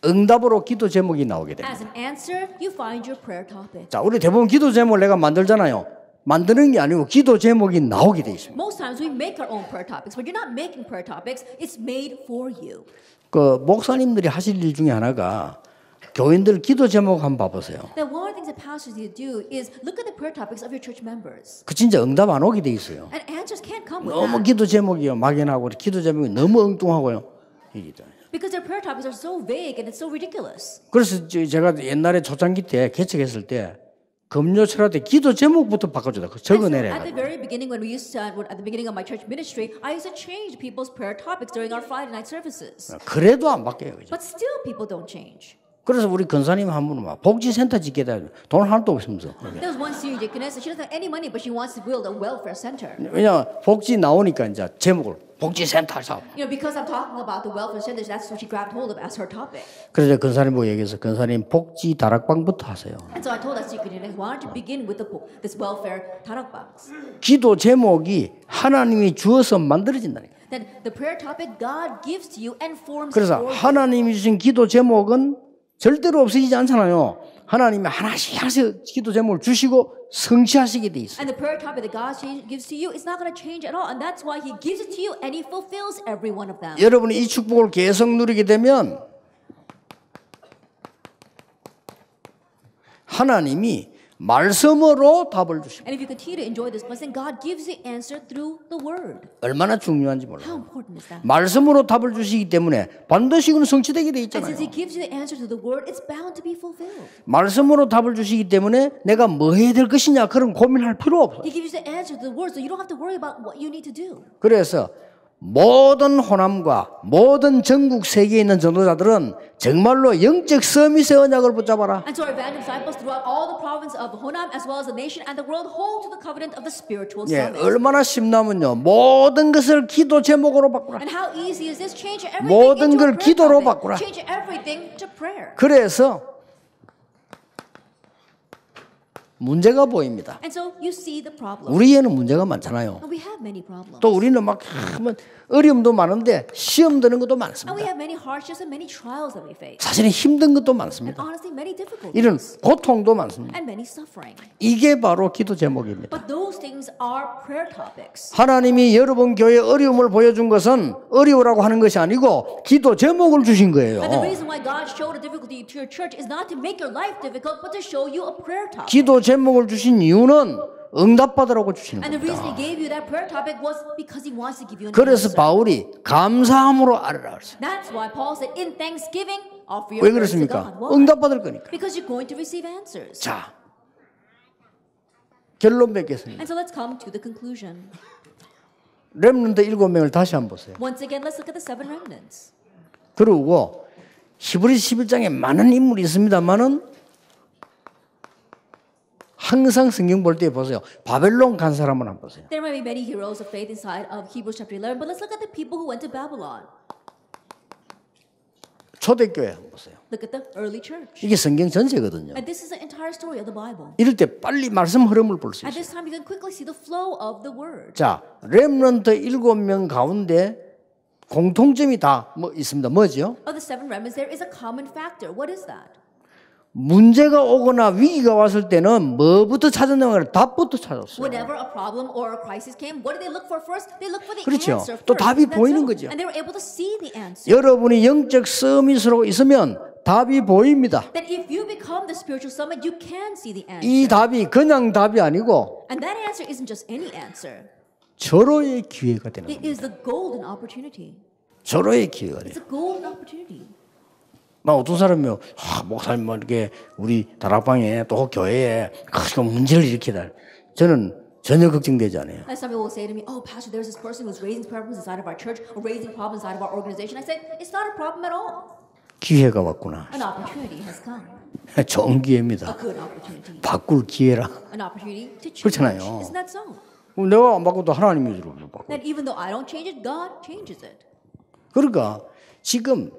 응답으로 기도 제목이 나오게 돼요. As an answer, you find your prayer topic. 자, 우리 대부분 기도 제목을 내가 만들잖아요. 만드는 게 아니고 기도 제목이 나오게 돼 있습니다. Most times we make our own prayer topics, but you're not making prayer topics. It's made for you. 그 목사님들이 하실 일 중에 하나가 교인들 기도 제목 한번 봐보세요. That one of the things that pastors need to do is look at the prayer topics of your church members. 그 진짜 응답 안 오게 돼 있어요. And answers can't come with 너무 that. 기도 제목이요 막연하고 기도 제목이 너무 엉뚱하고요. 이기다. Because their prayer topics are so vague and it's so ridiculous. 그래서 제가 옛날에 초창기 때 개척했을 때 금요철할 때 기도 제목부터 바꿔주다 And so 적어내래. at the very beginning, when we used to, at the beginning of my church ministry, I used to change people's prayer topics during our Friday night services. 그래도 안 바뀌어요. 그죠? But still, people don't change. 그래서 우리 권사님 한 분은 막 복지센터 짓겠다. 돈 하나도 없으면서. There was one senior deaconess, and she doesn't have any money, but she wants to build a welfare center. 왜냐 복지 나오니까 이제 제목을 복지센터 사업. Because I'm talking about the welfare centers, that's what she grabbed hold of as her topic. 그래서 권사님 보고 얘기해서 권사님 복지 다락방부터 하세요. And so I told that senior deaconess, why don't you begin with this welfare tarakbox? 기도 제목이 하나님이 주어서 만들어진다니까. Then the prayer topic God gives to you and forms. 그래서 하나님이 주신 기도 제목은 절대로 없어지지 않잖아요. 하나님이 하나씩 기도 제목을 주시고 성취하시게 돼 있어요. And the prayer topic that God gives to you is not going to change at all, and that's why He gives it to you and He fulfills every one of them. 여러분이 이 축복을 계속 누리게 되면 하나님이 말씀으로 답을 주십니다. And if you continue to enjoy this blessing, God gives the answer through the Word. 얼마나 중요한지 몰라요. How important is that? 말씀으로 답을 주시기 때문에 반드시 그는 성취되게 돼 And since 있잖아요. He gives you the answer to the Word, it's bound to be fulfilled. 말씀으로 답을 주시기 때문에 내가 뭐 해야 될 것이냐 그런 고민할 필요 없어요. He gives you the answer to the Word, so you don't have to worry about what you need to do. 그래서 모든 호남과 모든 전국 세계에 있는 전도자들은 정말로 영적 서밋의 언약을 붙잡아라. And so our evangelist disciples throughout all the province of Honam, as well as the nation and the world, hold to the covenant of the spiritual 예, summit. 얼마나 쉽냐면요. 모든 것을 기도 제목으로 바꾸라. And how easy is this? Change everything 모든 into 걸 a prayer 기도로 topic. 바꾸라. Change everything to prayer. 그래서 문제가 보입니다. And so you see the problem. 우리에는 문제가 많잖아요. And we have many problems. 또 우리는 막 어려움도 많은데 시험 드는 것도 And 많습니다. we have many hardships and many trials that we face. 사실은 힘든 것도 And 많습니다. honestly, many 이런 difficulties. 고통도 많습니다. And many suffering. 이게 바로 기도 제목입니다. But those things are prayer topics. 하나님이 여러분 교회에 어려움을 보여준 것은 어려우라고 하는 것이 아니고 기도 제목을 주신 거예요. And the reason why God showed a difficulty to your church is not to make your life difficult, but to show you a prayer topic. 기도 제목을 주신 이유는 응답받으라고 주시는 And the reason 겁니다. He gave you that prayer topic was because He wants to give you an 그래서 answer. 바울이 감사함으로 아뢰라 그랬어요. That's why Paul said, in thanksgiving, offer 왜 your prayers to 그렇습니까? God. Why? 응답받을 거니까. Because you're going to receive answers. 자, 결론 맺겠습니다. And so let's come to the conclusion. 렘넌트 7명을 다시 한번 보세요. Once again, let's look at the 7 remnants. 그리고 히브리서 11장에 많은 인물이 있습니다만은 항상 성경 볼 때 보세요. 바벨론 간 사람은 안 보세요. There might be many heroes of faith inside of Hebrews chapter 11, but let's look at the people who went to Babylon. 초대교회 한번 보세요. Look at the early church. 이게 성경 전체거든요. And this is the entire story of the Bible. 이럴 때 빨리 말씀 흐름을 볼 수 At 있어요. this time, you can quickly see the flow of the word. 자, 렘넌트 7명 가운데 공통점이 다 뭐 있습니다. 뭐죠? Of the 7 remnants, there is a common factor. What is that? 문제가 오거나 위기가 왔을 때는 뭐부터 찾았냐면 답부터 찾았어요. Whenever a problem or a crisis came, what did they look for first? They looked for the 그렇죠. answer 또 first. 답이 That's 보이는 so. 거죠. And they were able to see the answer. 여러분이 영적 서밋으로 있으면 답이 보입니다. That if you become the spiritual summit, you can see the answer. 이 답이 그냥 답이 아니고 And that answer isn't just any answer. 절호의 기회가 되는 It 겁니다. is the golden opportunity. 절호의 기회가 돼요. It's a golden opportunity. 막 어떤 사람이 목사님 뭐 이렇게 우리 다락방에 또 교회에 큰 문제를 일으키다. 저는 전혀 걱정되지 않아요. And some people will say to me, "Oh, Pastor, there's this person who's raising problems inside of our church or raising problems inside of our organization." I said, "It's not a problem at all. 기회가 왔구나. An opportunity has come. 좋은 기회입니다. A good opportunity. 바꿀 기회라. An opportunity to change." 그렇잖아요. Isn't that so? 내가 안 바꿔도 하나님이 주로 바꿔. That even though I don't change it, God changes it. 그러니까 지금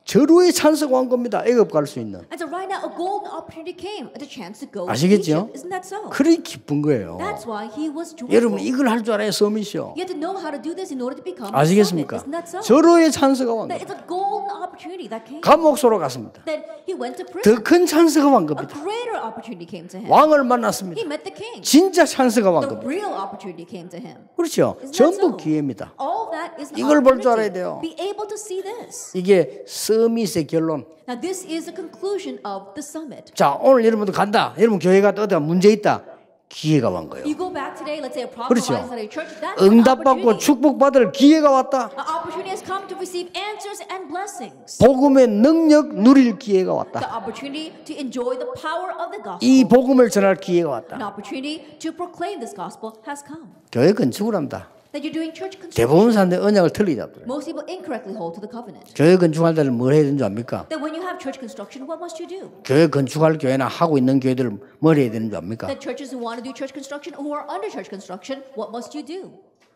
절호의 찬스가 온 겁니다. 애굽 갈 수 있는. And so right now, a golden opportunity came, the chance to go to 아시겠죠? Egypt. Isn't that so? 그래 기쁜 거예요. That's why he was joyful. 여러분 이걸 할 줄 알아야 서밋이요. You have to know how to do this in order to become a 아시겠습니까? summit. Isn't that so? 절호의 찬스가 온 That 겁니다. it's a golden opportunity that came. 감옥소로 갔습니다. That he went to prison. 더 큰 찬스가 온 A 겁니다. greater opportunity came to him. 왕을 만났습니다. He met the king. 진짜 찬스가 온 The 겁니다. real opportunity came to him. 그렇죠. Isn't that 전부 so? 기회입니다. All that is an 이걸 볼 줄 opportunity. 알아야 돼요. Be able to see this. 이게 서밋의 결론. Now this is the conclusion of the summit. 자, 오늘 여러분도 간다. 여러분 교회가 어디가 문제 있다. 기회가 온 거예요. You go back today, let's say a problem 그렇죠. arises at a church. That's an 응답받고 opportunity. 축복받을 기회가 왔다. An opportunity has come to receive answers and blessings. 복음의 능력 누릴 기회가 왔다. The opportunity to enjoy the power of the gospel. 이 복음을 전할 기회가 왔다. An opportunity to proclaim this gospel has come. 교회 건축을 한다. That you're doing church construction. 대부분 사람들 언약을 틀리게 잡더라고요. Most people incorrectly hold to the covenant. 교회 건축할 때는 뭘 해야 되는 줄 압니까? That when you have church construction, what must you do? 교회 건축할 교회나 하고 있는 교회들 뭘 해야 되는 줄 압니까? The churches who want to do church construction, who are under church construction, what must you do?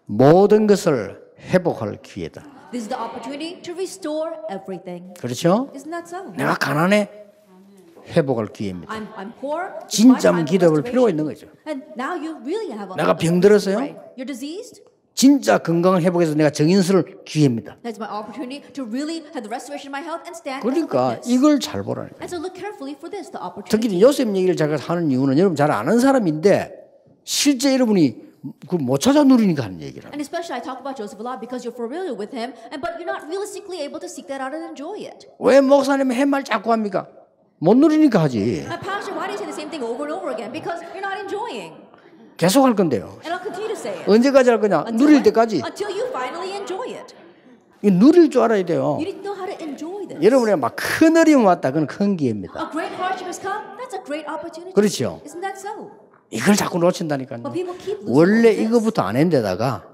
모든 것을 회복할 기회다. This is the opportunity to restore everything. 그렇죠? Isn't that so? 내가 가난해 회복할 기회입니다. I'm poor. 진짜 My time 기도할 for 필요가 있는 restoration. 거죠. And now you really have a 내가 병들었어요? right. You're diseased. 진짜 건강을 회복해서 내가 정인스러울 기회입니다. That's my opportunity to really have the restoration of my health and stand as a 그러니까 witness. 이걸 잘 보라니까. And so look carefully for this, the 특히 opportunity. 요셉 얘기를 제가 하는 이유는 여러분 잘 아는 사람인데 실제 여러분이 그 못 찾아 누리니까 하는 얘기라. And especially I talk about Joseph a lot because you're familiar with him, but you're not realistically able to seek that out and enjoy it. 왜 목사님 햇말 자꾸 합니까? 못 누리니까 하지. Pastor, why do you say the same thing over and over again? Because you're not enjoying. 계속 할 건데요. And I'll continue to say it. 언제까지 할 거냐? Until 누릴 when? 때까지. Until you finally enjoy it. 이 누릴 줄 알아야 돼요. You need to know how to enjoy this. 여러분이 막 큰 어려움 왔다. 그건 큰 기회입니다. A great hardship has come. That's a great opportunity. 그렇죠. Isn't that so? 이걸 자꾸 놓친다니까요. But people keep losing 원래 this. 이거부터 안 했는데다가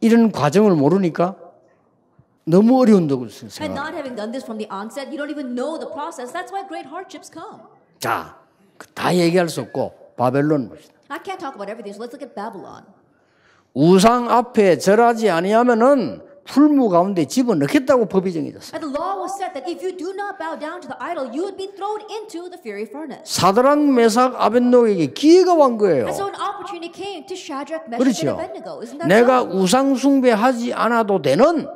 이런 과정을 모르니까 너무 어려운다고 And 생각. not having done this from the onset, you don't even know the process. That's why great hardships come. 자, 다 얘기할 수 없고 바벨론 봅시다. I can't talk about everything, so let's look at Babylon. 우상 앞에 절하지 아니하면은 풀무 가운데 집어넣겠다고 법이 정해졌어요. And the law was set that if you do not bow down to the idol, you would be thrown into the fiery furnace. 사드락 메삭 아벳노에게 기회가 온 거예요. And so an opportunity came to Shadrach, Meshach, 그렇죠. and Abednego. Isn't that 내가 so? 우상 숭배하지 않아도 되는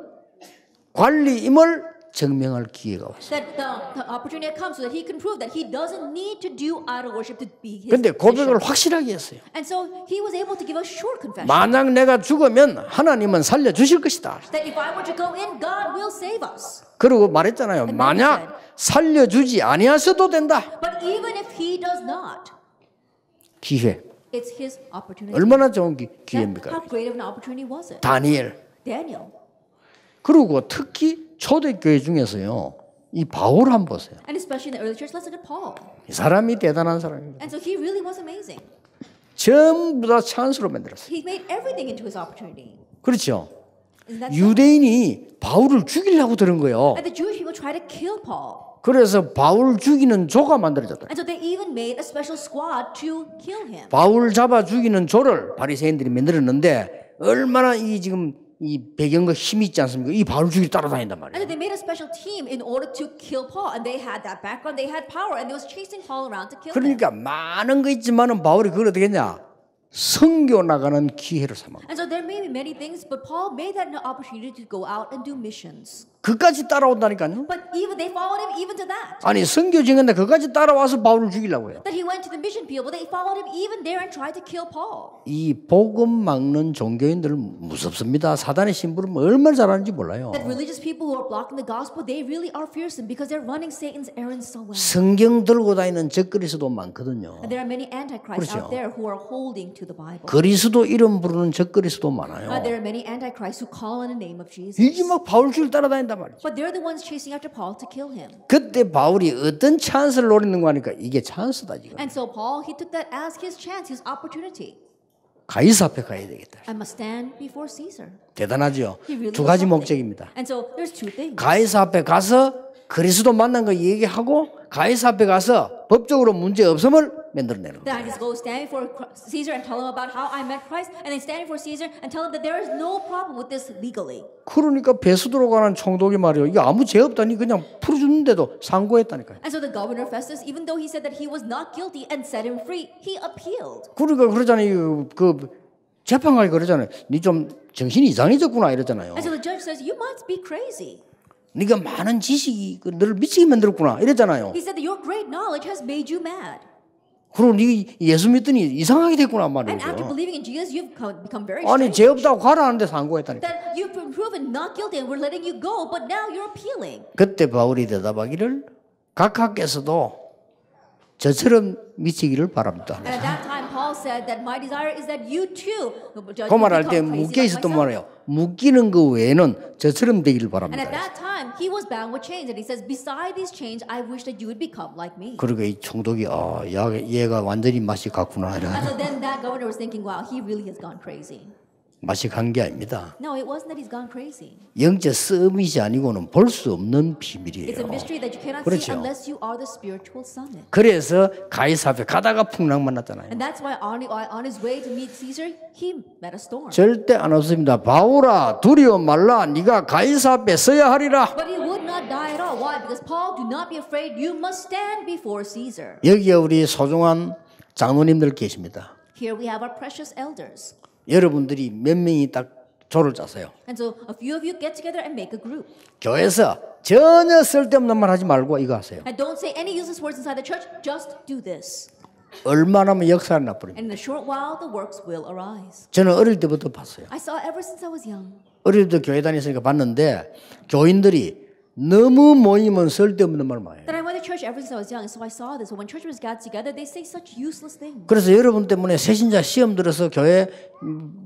관리임을 증명할 기회가 왔어요. That the opportunity had come so that he can prove that he doesn't need to do idol worship to be his 근데 고백을 bishop. 확실하게 했어요. And so he was able to give a short confession. 만약 내가 죽으면 하나님은 살려주실 것이다. That if I were to go in, God will save us. 그리고 말했잖아요. 만약 살려주지 아니하셔도 된다. But even if he does not, 기회. it's his opportunity. 얼마나 좋은 Now, 기회입니까? how great of an opportunity was it? 다니엘. Daniel. 그리고 특히 초대교회 중에서요. 이 바울 한번 보세요. And especially in the early church, let's look at Paul. 이 사람이 대단한 사람입니다. And so he really was amazing. 전부 다 찬스로 만들었어요. He made everything into his opportunity. 그렇죠. Isn't that so? 유대인이 바울을 죽이려고 들은 거예요. And the Jewish people tried to kill Paul. 그래서 바울 죽이는 조가 만들어졌다. And so they even made a special squad to kill him. 바울 잡아 죽이는 조를 바리새인들이 만들었는데 얼마나 이 지금 이 배경과 힘이 있지 않습니까? 이 바울 죽이 따라다닌단 And 말이에요. so they made a special team in order to kill Paul. And they had that background, they had power, and they was chasing Paul around to kill him. 그러니까 많은 거 있지만은 바울이 그걸 어떻게 했냐? 선교 나가는 기회를 삼아. And so there may be many things, but Paul made that an opportunity to go out and do missions. 그까지 따라온다니까요. But even they followed him even to that. 아니 선교 중인데 그까지 따라와서 바울을 죽이려고 해요. That he went to the mission people, they followed him even there and tried to kill Paul. 이 복음 막는 종교인들 무섭습니다. 사단의 심부름 얼마나 잘하는지 몰라요. That religious people who are blocking the gospel, they really are fearsome because they're running Satan's errands so well. 성경 들고 다니는 적그리스도 많거든요. And there are many antichrists 그렇죠. out there who are holding to the Bible. 그리스도 이름 부르는 적그리스도 많아요. There are many antichrists who call on the name of Jesus. 이게 막 바울 줄 따라다닌단 말이죠. But they're the ones chasing after Paul to kill him. 그때 바울이 어떤 찬스를 노리는 거 하니까 이게 찬스다 지금. And so Paul, he took that as his chance, his opportunity. 가이사 앞에 가야 되겠다. I must stand before Caesar. 대단하죠. He really 두 was 가지 something. 목적입니다. And so there's two things. 가이사 앞에 가서 그리스도 만난 거 얘기하고 가이사 앞에 가서 법적으로 문제 없음을 만들어내는 That I 거예요. just go stand before Caesar and tell him about how I met Christ, and then stand before Caesar and tell him that there is no problem with this legally. 그러니까 베스도로 가는 총독이 말이에요. 이게 아무 죄 없다니 그냥 풀어주는데도 상고했다니까요. And so the governor Festus, even though he said that he was not guilty and set him free, he appealed. 그러니까 그러잖아요. 그 재판관이 그러잖아요. 니 좀 정신이 이상해졌구나 이러잖아요. And so the judge says, "You must be crazy." 네가 많은 지식이 너를 미치게 만들었구나 이랬잖아요. He said that your great knowledge has made you mad. 그리고 네 예수 믿더니 이상하게 됐구나 And after 말이죠. believing in Jesus, you've become very 아니 strange. 죄 없다고 가라 하는데 상고했다니까. That you've been proven not guilty and we're letting you go, but now you're appealing. 그때 바울이 대답하기를 각하께서도 저처럼 미치기를 바랍니다. And at that time, Paul said that my desire is that you too 그 말할 때 become 묶여 crazy like 있었던 myself. 말이에요. 묶이는 거 외에는 저처럼 되기를 And 바랍니다. at that time, he was bound with chains, and he says, "Beside these chains, I wish that you would become like me." 그러니까 이 총독이 얘가 완전히 맛이 갔구나. And so then that governor was thinking, "Wow, he really has gone crazy." 맛이 간 게 아닙니다. No, it wasn't that he's gone crazy. 영적 서밋이 아니고는 볼 수 없는 It's a 비밀이에요. mystery that you cannot see 그렇죠. unless you are the spiritual summit. 그래서 가이사 앞에 가다가 풍랑 만났잖아요. And that's why on his way to meet Caesar, he met a storm. 절대 안 없습니다. 바울아 두려워 말라. 네가 가이사 앞에 서야 하리라. But he would not die at all. Why? Because Paul, do not be afraid. You must stand before Caesar. 여기에 우리 소중한 장로님들 계십니다. Here we have our precious elders. 여러분들이 몇 명이 딱 조를 짜세요. And so a few of you get together and make a group. 교회에서 전혀 쓸데없는 말 하지 말고 이거 하세요. And don't say any useless words inside the church. Just do this. 얼마나 하면 역사를 나버립니다. And in a short while, the works will arise. 저는 어릴 때부터 봤어요. I saw it ever since I was young. 어릴 때 교회 다녔으니까 봤는데 교인들이 너무 모이면 쓸데없는 말 많이 해요. Then I went to church ever since I was young, so I saw this. So when church members got together, they say such useless things. 그래서 여러분 때문에 새신자 시험 들어서 교회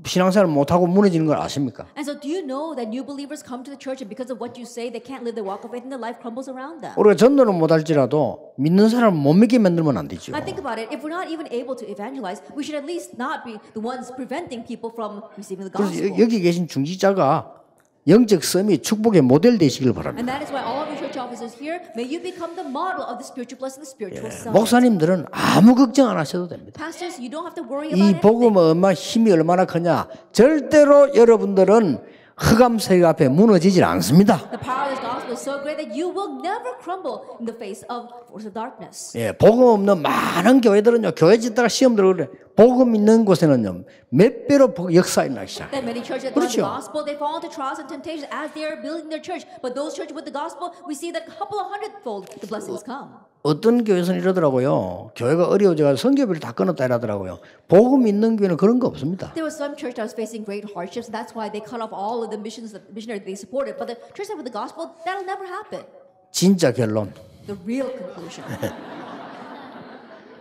신앙생활 못하고 무너지는 걸 아십니까? And so do you know that new believers come to the church and because of what you say, they can't live their walk of faith and their life crumbles around them? 우리가 전도는 못할지라도 믿는 사람을 못 믿게 만들면 안 되죠. I think about it. If we're not even able to evangelize, we should at least not be the ones preventing people from receiving the 그래서 gospel. 여기 계신 중직자가 영적 썸이 축복의 모델 되시길 바랍니다. And that is why all of your church officers here, may you become the model of the spiritual blessing, the spiritual son. 목사님들은 아무 걱정 안 하셔도 됩니다. Pastors, you don't have to worry 이 about 복음 anything. 얼마 힘이 얼마나 크냐. 절대로 여러분들은 흑암 세계 앞에 무너지질 않습니다. The power of this gospel is so great that you will never crumble in the face of force of darkness. 예, 복음 없는 많은 교회들은요, 교회 짓다가 시험 들어 그래. 복음 있는 곳에는요, 몇 배로 역사 일어나기 시작. That many churches that don't have 그렇죠. the gospel, they fall into trials and temptations as they are building their church. But those churches with the gospel, we see that a couple of hundredfold the blessings come. 어떤 교회에서는 이러더라고요. 교회가 어려워져서 선교비를 다 끊었다 이러더라고요. 복음 있는 교회는 그런 거 없습니다. There was some church that was facing great hardships. That's why they cut off all of the missionaries they supported. But the church that with the gospel, that'll never happen. 진짜 결론. The real conclusion.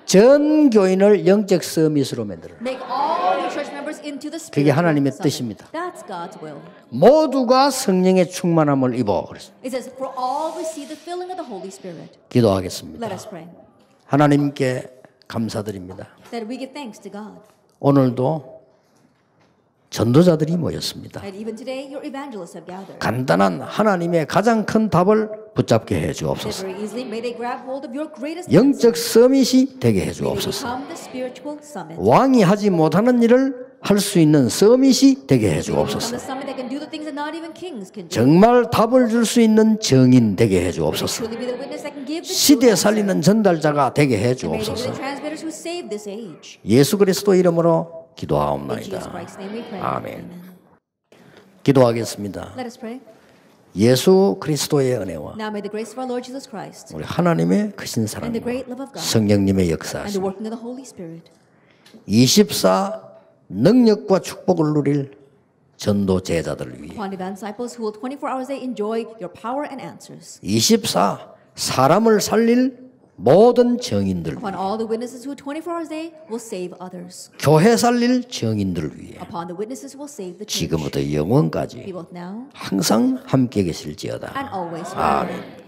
전 교인을 영적 서밋으로 만들어라. Make all your church members into the 그게 spiritual 하나님의 summit. 뜻입니다. That's God's will. 모두가 성령의 충만함을 입어. 그랬어요. It says, for all receive the filling of the Holy Spirit. 기도하겠습니다. Let us pray. 하나님께 감사드립니다. That we give thanks to God. 오늘도 전도자들이 모였습니다. And even today, your evangelists have gathered. 간단한 하나님의 가장 큰 답을 붙잡게 해 That 주옵소서. very easily may they grab hold of your greatest 영적 서밋이 되게 해 may they 주옵소서. become the spiritual summit. 왕이 하지 못하는 일을 할 수 있는 서밋이 되게 해 May they become 주옵소서. the summit that can do the things that not even kings can do. 정말 답을 줄 수 있는 정인 되게 해 May they 주옵소서. truly be the witness that can give the 시대 true answer. 살리는 전달자가 되게 해 And may they be the 주옵소서. transmitters who save this age. 예수 그리스도 이름으로 In Jesus 기도하옵나이다. Christ's name we pray. 아멘. 기도하겠습니다. Let us pray. 예수 그리스도의 은혜와 Now may the grace of our Lord Jesus Christ 우리 하나님의 크신 and 사랑과 the great love of God 성령님의 and the 역사하심 working of the Holy Spirit 24 능력과 축복을 누릴 전도 제자들을 위해 upon event disciples who will 24 hours a day enjoy your power and answers. 24 사람을 살릴 모든 정인들 Upon all the witnesses who 24 hours a day will save others. 교회 살릴 정인들을 위해 Upon the witnesses who will save the church. 지금부터 영원까지 Be both now 항상 함께 계실지어다. and always forever. 아멘.